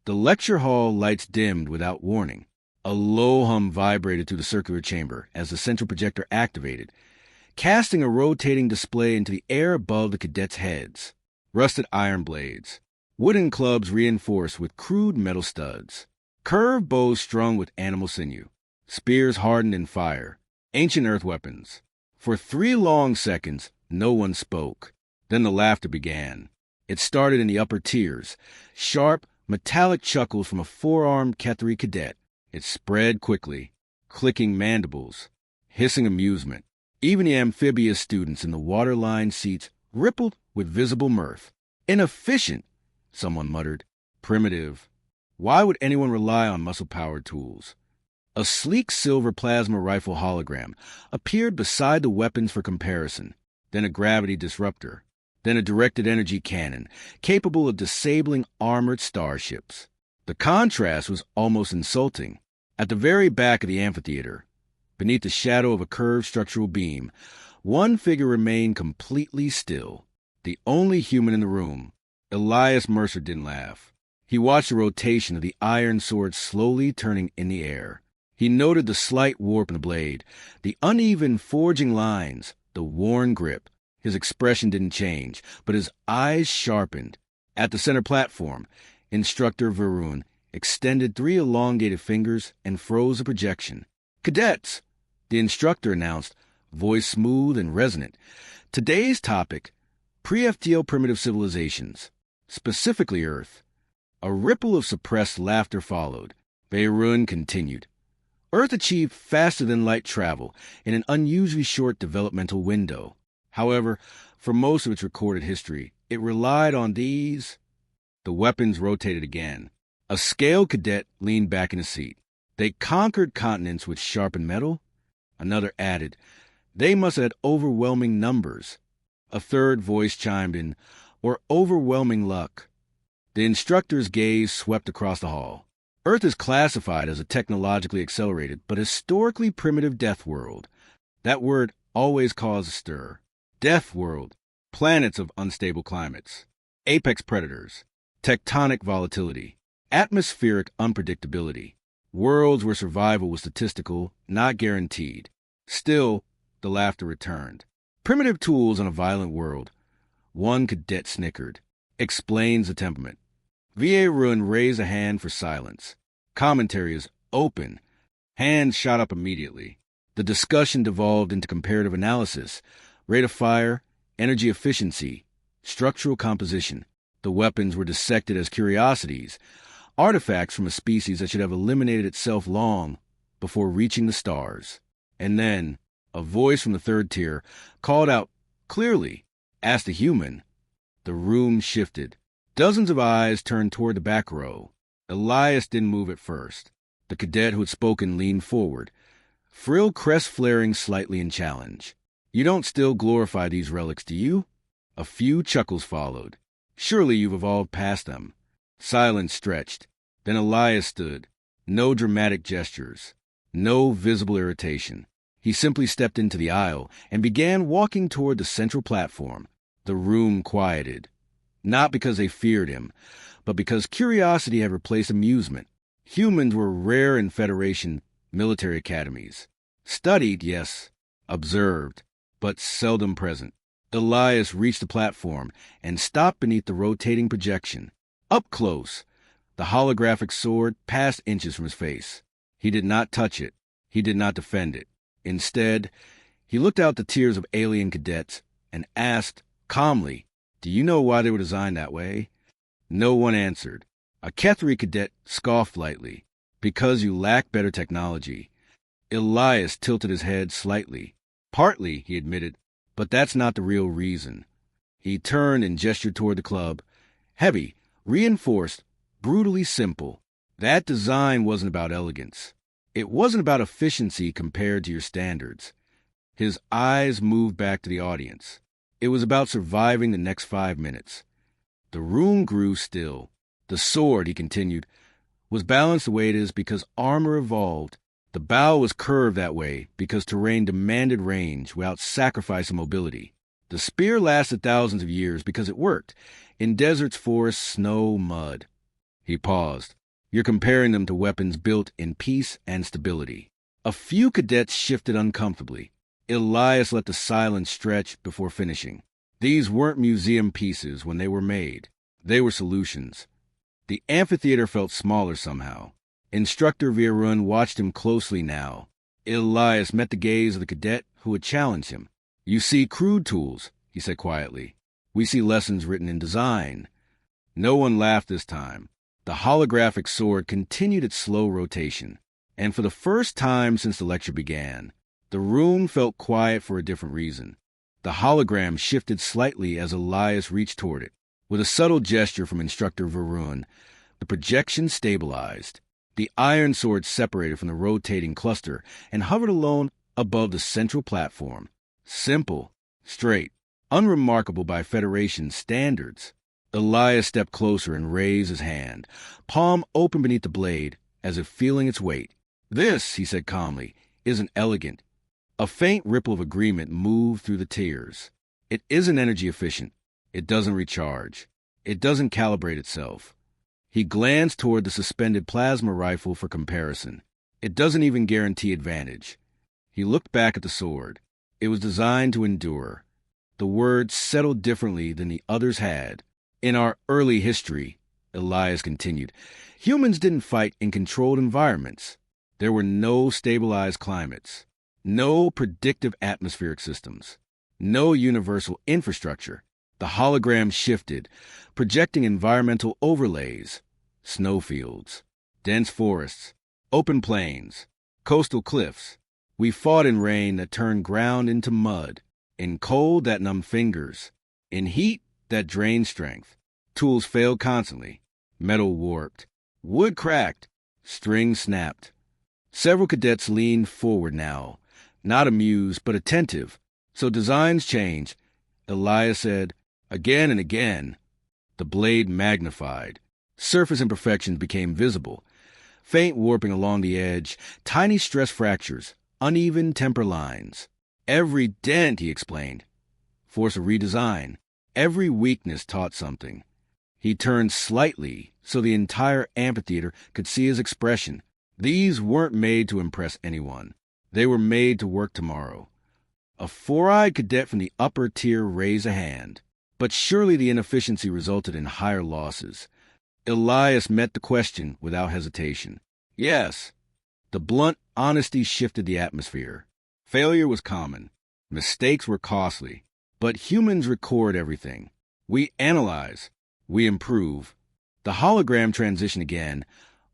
The lecture hall lights dimmed without warning. A low hum vibrated through the circular chamber as the central projector activated, casting a rotating display into the air above the cadets' heads. Rusted iron blades, wooden clubs reinforced with crude metal studs, curved bows strung with animal sinew, spears hardened in fire, ancient earth weapons. For 3 long seconds, no one spoke. Then the laughter began. It started in the upper tiers, sharp, metallic chuckles from a 4-armed Ketheri cadet. It spread quickly, clicking mandibles, hissing amusement. Even the amphibious students in the water-lined seats rippled with visible mirth. Inefficient, someone muttered. Primitive. Why would anyone rely on muscle-powered tools? A sleek silver plasma rifle hologram appeared beside the weapons for comparison, then a gravity disruptor, then a directed energy cannon capable of disabling armored starships. The contrast was almost insulting. At the very back of the amphitheater, beneath the shadow of a curved structural beam, one figure remained completely still. The only human in the room. Elias Mercer didn't laugh. He watched the rotation of the iron sword slowly turning in the air. He noted the slight warp in the blade, the uneven forging lines, the worn grip. His expression didn't change, but his eyes sharpened. At the center platform, Instructor Varun extended 3 elongated fingers and froze the projection. "Cadets," the instructor announced, voice smooth and resonant. "Today's topic, pre-FTL primitive civilizations, specifically Earth." A ripple of suppressed laughter followed. Varun continued. Earth achieved faster-than-light travel in an unusually short developmental window. However, for most of its recorded history, it relied on these. The weapons rotated again. A scaled cadet leaned back in his seat. They conquered continents with sharpened metal? Another added, they must have had overwhelming numbers. A third voice chimed in, or overwhelming luck. The instructor's gaze swept across the hall. Earth is classified as a technologically accelerated but historically primitive death world. That word always caused a stir. Death world, planets of unstable climates, apex predators, tectonic volatility, atmospheric unpredictability, worlds where survival was statistical, not guaranteed. Still, the laughter returned. Primitive tools in a violent world. One cadet snickered. Explains the temperament. V.A. Ruin raised a hand for silence. Commentary is open. Hands shot up immediately. The discussion devolved into comparative analysis, rate of fire, energy efficiency, structural composition. The weapons were dissected as curiosities, artifacts from a species that should have eliminated itself long before reaching the stars. And then, a voice from the third tier called out clearly, asked the human. The room shifted. Dozens of eyes turned toward the back row. Elias didn't move at first. The cadet who had spoken leaned forward, frill crest flaring slightly in challenge. "You don't still glorify these relics, do you?" A few chuckles followed. "Surely you've evolved past them." Silence stretched. Then Elias stood. No dramatic gestures. No visible irritation. He simply stepped into the aisle and began walking toward the central platform. The room quieted. Not because they feared him, but because curiosity had replaced amusement. Humans were rare in Federation military academies. Studied, yes. Observed, but seldom present. Elias reached the platform and stopped beneath the rotating projection. Up close, the holographic sword passed inches from his face. He did not touch it. He did not defend it. Instead, he looked out the tiers of alien cadets and asked calmly, "Do you know why they were designed that way?" No one answered. A Ketheri cadet scoffed lightly. "Because you lack better technology." Elias tilted his head slightly. "Partly," he admitted, "but that's not the real reason." He turned and gestured toward the club. Heavy, reinforced, brutally simple. That design wasn't about elegance. It wasn't about efficiency compared to your standards. His eyes moved back to the audience. It was about surviving the next 5 minutes. The room grew still. The sword, he continued, was balanced the way it is because armor evolved. The bow was curved that way because terrain demanded range without sacrificing mobility. The spear lasted thousands of years because it worked in deserts, forests, snow, mud. He paused. You're comparing them to weapons built in peace and stability. A few cadets shifted uncomfortably. Elias let the silence stretch before finishing. These weren't museum pieces when they were made. They were solutions. The amphitheater felt smaller somehow. Instructor Virun watched him closely now. Elias met the gaze of the cadet who had challenged him. You see crude tools, he said quietly. We see lessons written in design. No one laughed this time. The holographic sword continued its slow rotation, and for the first time since the lecture began, the room felt quiet for a different reason. The hologram shifted slightly as Elias reached toward it. With a subtle gesture from Instructor Varun, the projection stabilized. The iron sword separated from the rotating cluster and hovered alone above the central platform. Simple, straight, unremarkable by Federation standards. Elias stepped closer and raised his hand, palm open beneath the blade, as if feeling its weight. This, he said calmly, isn't elegant. A faint ripple of agreement moved through the tiers. It isn't energy efficient. It doesn't recharge. It doesn't calibrate itself. He glanced toward the suspended plasma rifle for comparison. It doesn't even guarantee advantage. He looked back at the sword. It was designed to endure. The words settled differently than the others had. In our early history, Elias continued, humans didn't fight in controlled environments. There were no stabilized climates, no predictive atmospheric systems, no universal infrastructure. The hologram shifted, projecting environmental overlays, snowfields, dense forests, open plains, coastal cliffs. We fought in rain that turned ground into mud, in cold that numbed fingers, in heat that drained strength. Tools failed constantly. Metal warped. Wood cracked. String snapped. Several cadets leaned forward now, not amused but attentive. So designs change. Elias said, again and again. The blade magnified. Surface imperfections became visible. Faint warping along the edge, tiny stress fractures, uneven temper lines. Every dent, he explained, forced a redesign. Every weakness taught something. He turned slightly so the entire amphitheater could see his expression. These weren't made to impress anyone. They were made to work tomorrow. A four-eyed cadet from the upper tier raised a hand. But surely the inefficiency resulted in higher losses. Elias met the question without hesitation. Yes. The blunt honesty shifted the atmosphere. Failure was common. Mistakes were costly. But humans record everything. We analyze. We improve. The hologram transitioned again.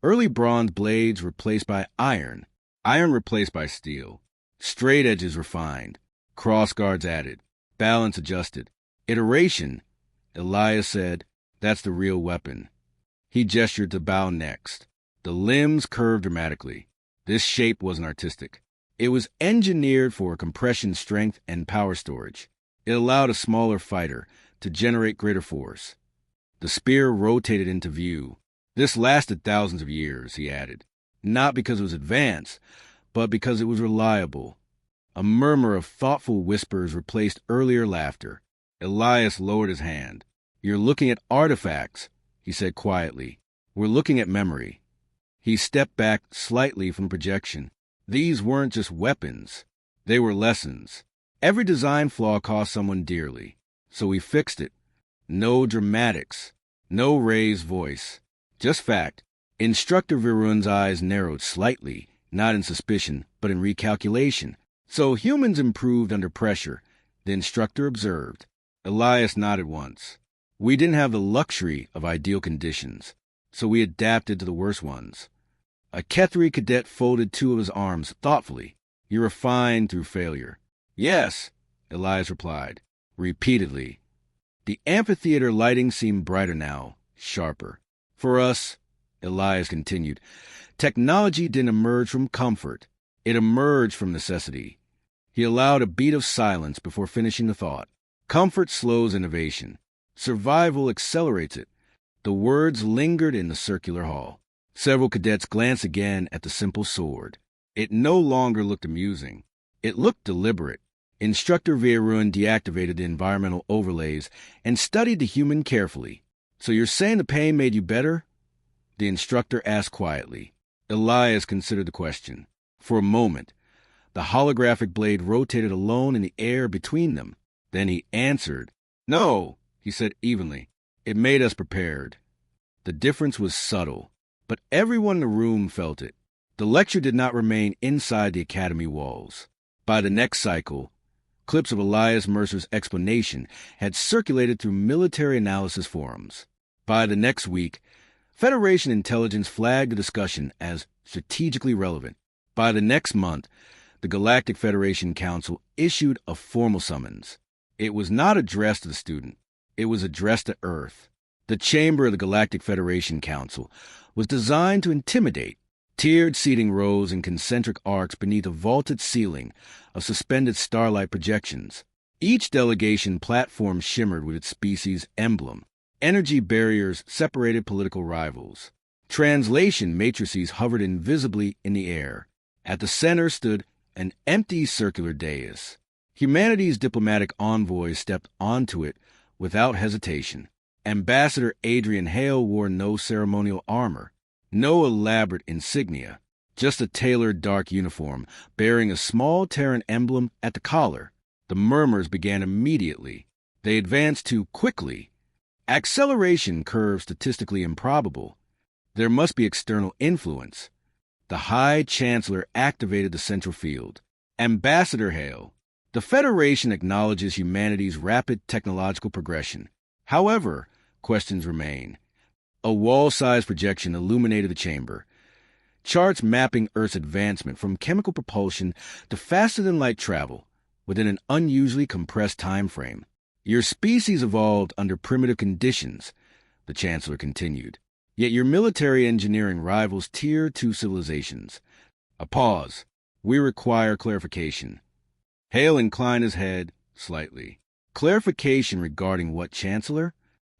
Early bronze blades replaced by iron. Iron replaced by steel. Straight edges refined. Cross guards added. Balance adjusted. Iteration. Elias said, that's the real weapon. He gestured to bow next. The limbs curved dramatically. This shape wasn't artistic. It was engineered for compression strength and power storage. It allowed a smaller fighter to generate greater force. The spear rotated into view. This lasted thousands of years, he added. Not because it was advanced, but because it was reliable. A murmur of thoughtful whispers replaced earlier laughter. Elias lowered his hand. You're looking at artifacts, he said quietly. We're looking at memory. He stepped back slightly from projection. These weren't just weapons. They were lessons. Every design flaw cost someone dearly. So we fixed it. No dramatics. No raised voice. Just fact. Instructor Virun's eyes narrowed slightly, not in suspicion, but in recalculation. So humans improved under pressure, the instructor observed. Elias nodded once. We didn't have the luxury of ideal conditions, so we adapted to the worst ones. A Kethri cadet folded two of his arms thoughtfully. You refined through failure. Yes, Elias replied, repeatedly. The amphitheater lighting seemed brighter now, sharper. For us, Elias continued, technology didn't emerge from comfort. It emerged from necessity. He allowed a beat of silence before finishing the thought. Comfort slows innovation. Survival accelerates it. The words lingered in the circular hall. Several cadets glanced again at the simple sword. It no longer looked amusing. It looked deliberate. Instructor Virun deactivated the environmental overlays and studied the human carefully. So you're saying the pain made you better? the instructor asked quietly. Elias considered the question. For a moment, the holographic blade rotated alone in the air between them. Then he answered. No, he said evenly. It made us prepared. The difference was subtle, but everyone in the room felt it. The lecture did not remain inside the academy walls. By the next cycle, clips of Elias Mercer's explanation had circulated through military analysis forums. By the next week, Federation intelligence flagged the discussion as strategically relevant. By the next month, the Galactic Federation Council issued a formal summons. It was not addressed to the student. It was addressed to Earth. The chamber of the Galactic Federation Council was designed to intimidate. Tiered seating rows in concentric arcs beneath a vaulted ceiling of suspended starlight projections. Each delegation platform shimmered with its species emblem. Energy barriers separated political rivals. Translation matrices hovered invisibly in the air. At the center stood an empty circular dais. Humanity's diplomatic envoys stepped onto it without hesitation. Ambassador Adrian Hale wore no ceremonial armor, no elaborate insignia, just a tailored dark uniform bearing a small Terran emblem at the collar. The murmurs began immediately. They advanced too quickly. Acceleration curve statistically improbable. There must be external influence. The High Chancellor activated the central field. Ambassador Hale, the Federation acknowledges humanity's rapid technological progression. However, questions remain. A wall-sized projection illuminated the chamber. Charts mapping Earth's advancement from chemical propulsion to faster-than-light travel within an unusually compressed time frame. Your species evolved under primitive conditions, the Chancellor continued. Yet your military engineering rivals Tier 2 civilizations. A pause. We require clarification. Hale inclined his head slightly. Clarification regarding what, Chancellor?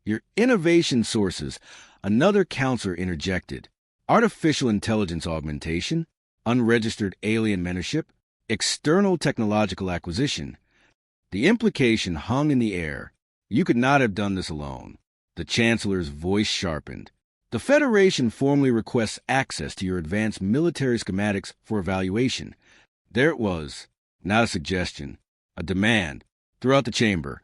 Your innovation sources, another counselor interjected. Artificial intelligence augmentation, unregistered alien mentorship, external technological acquisition. The implication hung in the air. You could not have done this alone. The Chancellor's voice sharpened. The Federation formally requests access to your advanced military schematics for evaluation. There it was, not a suggestion, a demand. Throughout the chamber,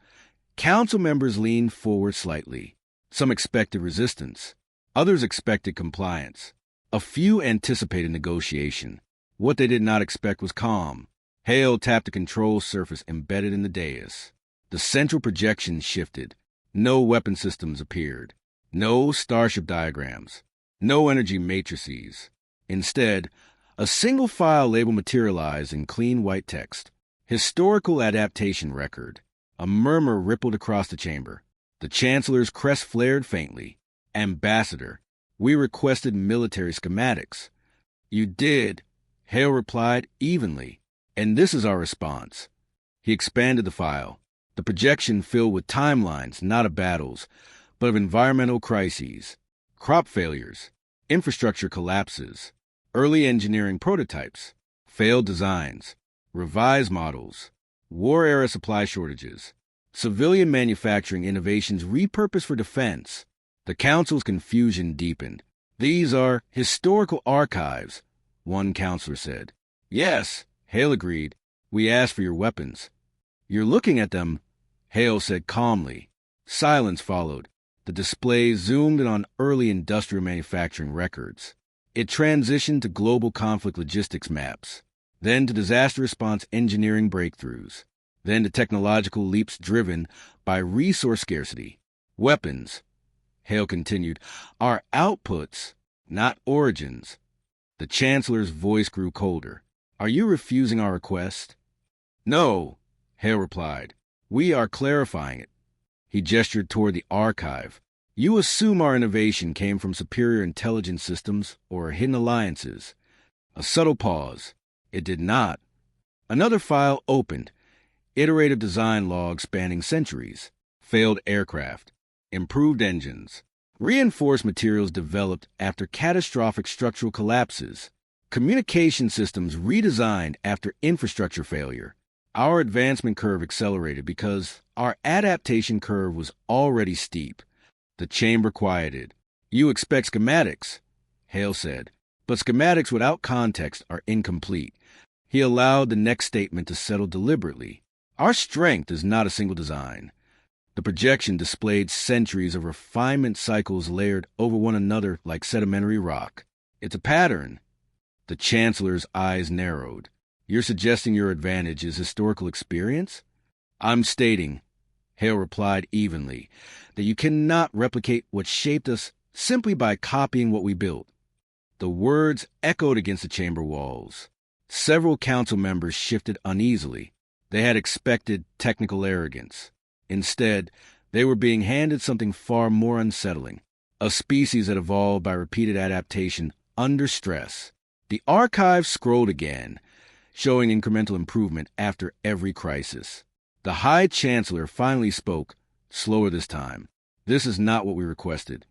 council members leaned forward slightly. Some expected resistance. Others expected compliance. A few anticipated negotiation. What they did not expect was calm. Hale tapped the control surface embedded in the dais. The central projection shifted. No weapon systems appeared. No starship diagrams. No energy matrices. Instead, a single file label materialized in clean white text. Historical adaptation record. A murmur rippled across the chamber. The Chancellor's crest flared faintly. Ambassador, we requested military schematics. You did, Hale replied evenly. And this is our response. He expanded the file. The projection filled with timelines, not of battles, but of environmental crises, crop failures, infrastructure collapses, early engineering prototypes, failed designs, revised models, war-era supply shortages, civilian manufacturing innovations repurposed for defense. The Council's confusion deepened. These are historical archives, one counselor said. Yes, Hale agreed. We asked for your weapons. You're looking at them, Hale said calmly. Silence followed. The display zoomed in on early industrial manufacturing records. It transitioned to global conflict logistics maps, then to disaster response engineering breakthroughs, then to technological leaps driven by resource scarcity. Weapons, Hale continued, are outputs, not origins. The Chancellor's voice grew colder. Are you refusing our request? No, Hale replied. We are clarifying it. He gestured toward the archive. You assume our innovation came from superior intelligence systems or hidden alliances. A subtle pause. It did not. Another file opened. Iterative design logs spanning centuries. Failed aircraft. Improved engines. Reinforced materials developed after catastrophic structural collapses. Communication systems redesigned after infrastructure failure. Our advancement curve accelerated because our adaptation curve was already steep. The chamber quieted. You expect schematics, Hale said. But schematics without context are incomplete. He allowed the next statement to settle deliberately. Our strength is not a single design. The projection displayed centuries of refinement cycles layered over one another like sedimentary rock. It's a pattern. The Chancellor's eyes narrowed. You're suggesting your advantage is historical experience? I'm stating, Hale replied evenly, that you cannot replicate what shaped us simply by copying what we built. The words echoed against the chamber walls. Several council members shifted uneasily. They had expected technical arrogance. Instead, they were being handed something far more unsettling, a species that evolved by repeated adaptation under stress. The archive scrolled again, showing incremental improvement after every crisis. The High Chancellor finally spoke, slower this time. This is not what we requested.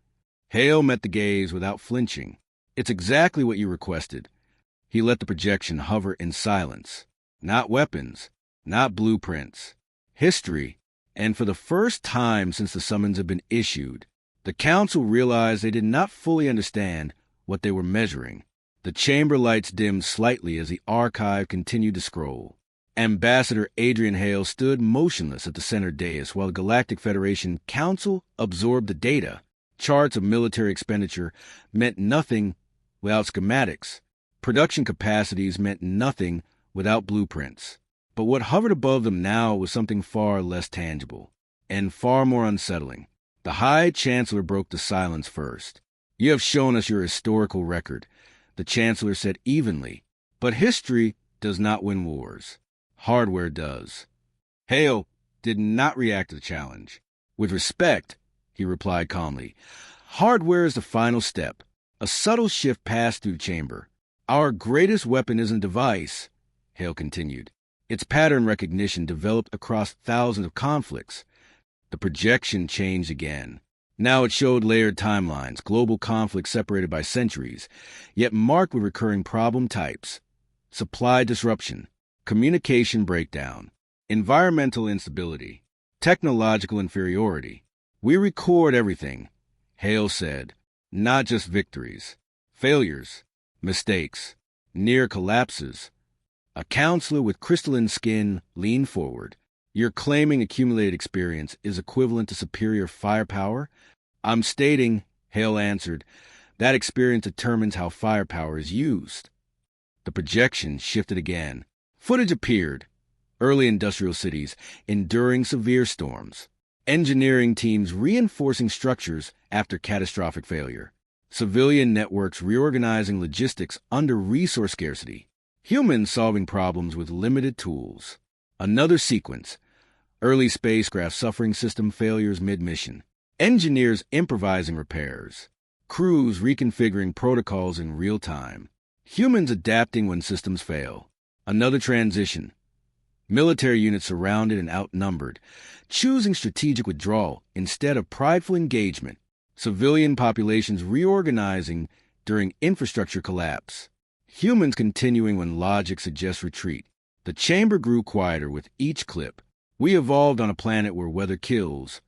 Hale met the gaze without flinching. It's exactly what you requested. He let the projection hover in silence. Not weapons, not blueprints. History, and for the first time since the summons had been issued, the council realized they did not fully understand what they were measuring. The chamber lights dimmed slightly as the archive continued to scroll. Ambassador Adrian Hale stood motionless at the center dais while the Galactic Federation Council absorbed the data. Charts of military expenditure meant nothing without schematics. Production capacities meant nothing without blueprints. But what hovered above them now was something far less tangible and far more unsettling. The High Chancellor broke the silence first. You have shown us your historical record, the Chancellor said evenly, but history does not win wars. Hardware does. Hale did not react to the challenge. With respect, he replied calmly, hardware is the final step. A subtle shift passed through the chamber. Our greatest weapon isn't a device, Hale continued. It's pattern recognition developed across thousands of conflicts. The projection changed again. Now it showed layered timelines, global conflicts separated by centuries, yet marked with recurring problem types. Supply disruption, communication breakdown, environmental instability, technological inferiority. We record everything, Hale said, not just victories, failures, mistakes, near collapses. A counselor with crystalline skin leaned forward. You're claiming accumulated experience is equivalent to superior firepower? I'm stating, Hale answered, that experience determines how firepower is used. The projection shifted again. Footage appeared. Early industrial cities enduring severe storms. Engineering teams reinforcing structures after catastrophic failure. Civilian networks reorganizing logistics under resource scarcity. Humans solving problems with limited tools. Another sequence. Early spacecraft suffering system failures mid-mission. Engineers improvising repairs. Crews reconfiguring protocols in real time. Humans adapting when systems fail. Another transition. Military units surrounded and outnumbered, choosing strategic withdrawal instead of prideful engagement. Civilian populations reorganizing during infrastructure collapse. Humans continuing when logic suggests retreat. The chamber grew quieter with each clip. We evolved on a planet where weather kills.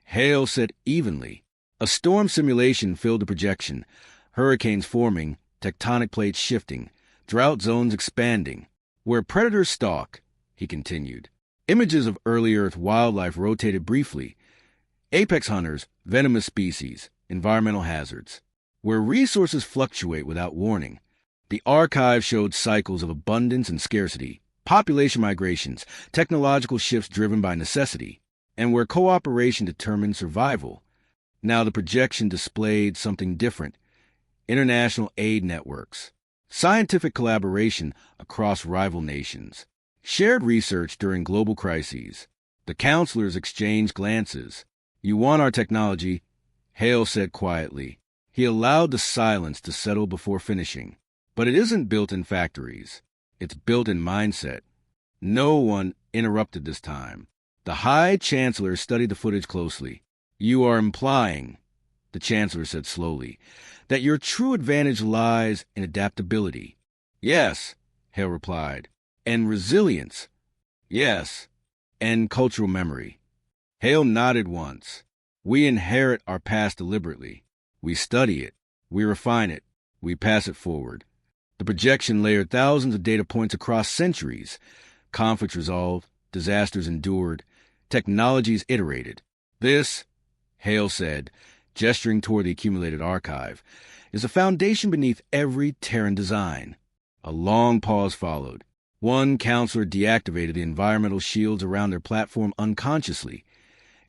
Hale said evenly. A storm simulation filled the projection. Hurricanes forming, tectonic plates shifting, drought zones expanding. Where predators stalk, he continued. Images of early Earth wildlife rotated briefly. Apex hunters, venomous species, environmental hazards. Where resources fluctuate without warning. The archive showed cycles of abundance and scarcity, population migrations, technological shifts driven by necessity, and where cooperation determined survival. Now the projection displayed something different. International aid networks, scientific collaboration across rival nations, shared research during global crises. The counselors exchanged glances. You want our technology, Hale said quietly. He allowed the silence to settle before finishing. But it isn't built in factories. It's built in mindset. No one interrupted this time. The High Chancellor studied the footage closely. You are implying, the Chancellor said slowly, that your true advantage lies in adaptability. Yes, Hale replied. And resilience. Yes. And cultural memory. Hale nodded once. We inherit our past deliberately. We study it. We refine it. We pass it forward. The projection layered thousands of data points across centuries. Conflicts resolved, disasters endured, technologies iterated. This, Hale said, gesturing toward the accumulated archive, is the foundation beneath every Terran design. A long pause followed. One counselor deactivated the environmental shields around their platform unconsciously,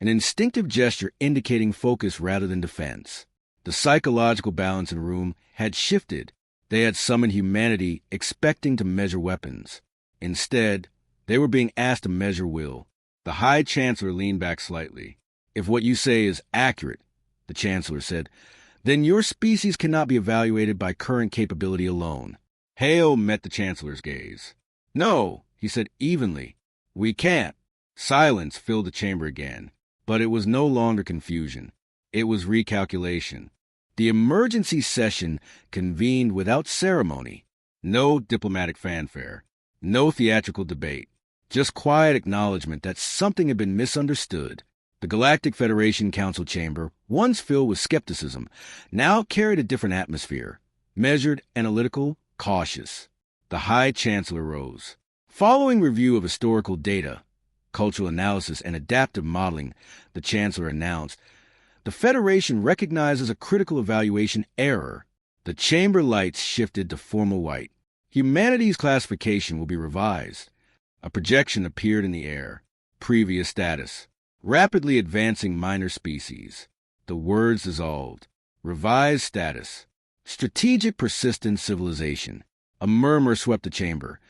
an instinctive gesture indicating focus rather than defense. The psychological balance in the room had shifted. They had summoned humanity expecting to measure weapons. Instead, they were being asked to measure will. The High Chancellor leaned back slightly. "If what you say is accurate," the Chancellor said, "then your species cannot be evaluated by current capability alone." Hale met the Chancellor's gaze. "No," he said evenly. "We can't." Silence filled the chamber again, but it was no longer confusion. It was recalculation. The emergency session convened without ceremony. No diplomatic fanfare. No theatrical debate. Just quiet acknowledgement that something had been misunderstood. The Galactic Federation Council chamber, once filled with skepticism, now carried a different atmosphere. Measured, analytical, cautious. The High Chancellor rose. Following review of historical data, cultural analysis, and adaptive modeling, the Chancellor announced, the Federation recognizes a critical evaluation error. The chamber lights shifted to formal white. Humanity's classification will be revised. A projection appeared in the air. Previous status. Rapidly advancing minor species. The words dissolved. Revised status. Strategic persistent civilization. A murmur swept the chamber.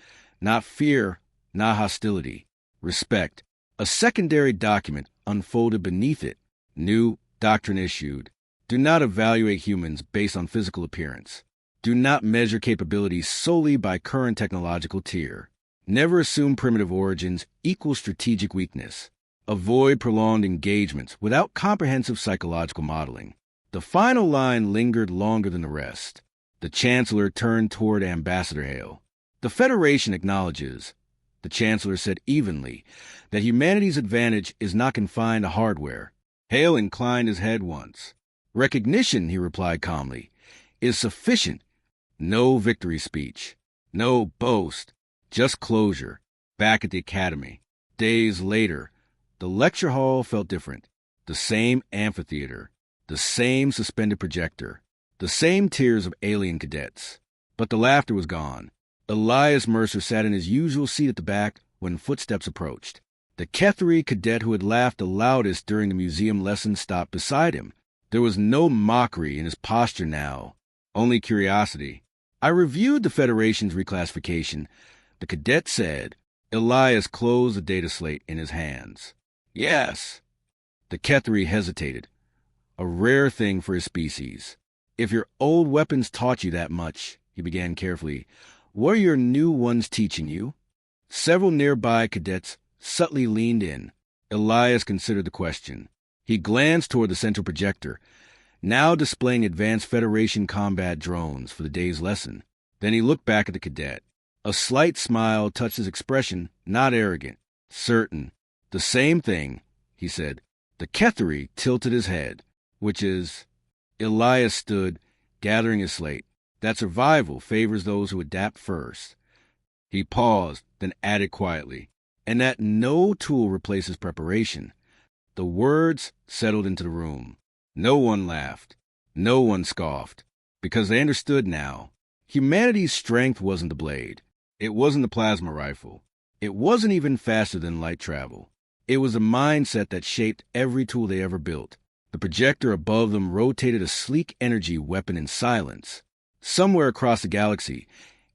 Not fear, not hostility. Respect. A secondary document unfolded beneath it. New doctrine issued. Do not evaluate humans based on physical appearance. Do not measure capabilities solely by current technological tier. Never assume primitive origins equal strategic weakness. Avoid prolonged engagements without comprehensive psychological modeling. The final line lingered longer than the rest. The Chancellor turned toward Ambassador Hale. The Federation acknowledges, the Chancellor said evenly, that humanity's advantage is not confined to hardware. Hale inclined his head once. Recognition, he replied calmly, is sufficient. No victory speech. No boast. Just closure. Back at the academy. Days later, the lecture hall felt different. The same amphitheater. The same suspended projector. The same tiers of alien cadets. But the laughter was gone. Elias Mercer sat in his usual seat at the back when footsteps approached. The Kethri cadet who had laughed the loudest during the museum lesson stopped beside him. There was no mockery in his posture now, only curiosity. "I reviewed the Federation's reclassification," the cadet said. Elias closed the data slate in his hands. "Yes." The Kethri hesitated. A rare thing for his species. "If your old weapons taught you that much," he began carefully, "what are your new ones teaching you?" Several nearby cadets subtly leaned in. Elias considered the question. He glanced toward the central projector, now displaying advanced Federation combat drones for the day's lesson. Then he looked back at the cadet. A slight smile touched his expression, not arrogant. "Certain. The same thing," he said. The Kethri tilted his head, which is... Elias stood, gathering his slate. "That survival favors those who adapt first." He paused, then added quietly, "and that no tool replaces preparation." The words settled into the room. No one laughed. No one scoffed. Because they understood now. Humanity's strength wasn't the blade. It wasn't the plasma rifle. It wasn't even faster than light travel. It was the mindset that shaped every tool they ever built. The projector above them rotated a sleek energy weapon in silence. Somewhere across the galaxy,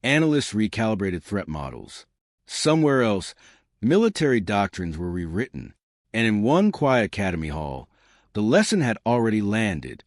analysts recalibrated threat models. Somewhere else, military doctrines were rewritten. And in one quiet academy hall, the lesson had already landed.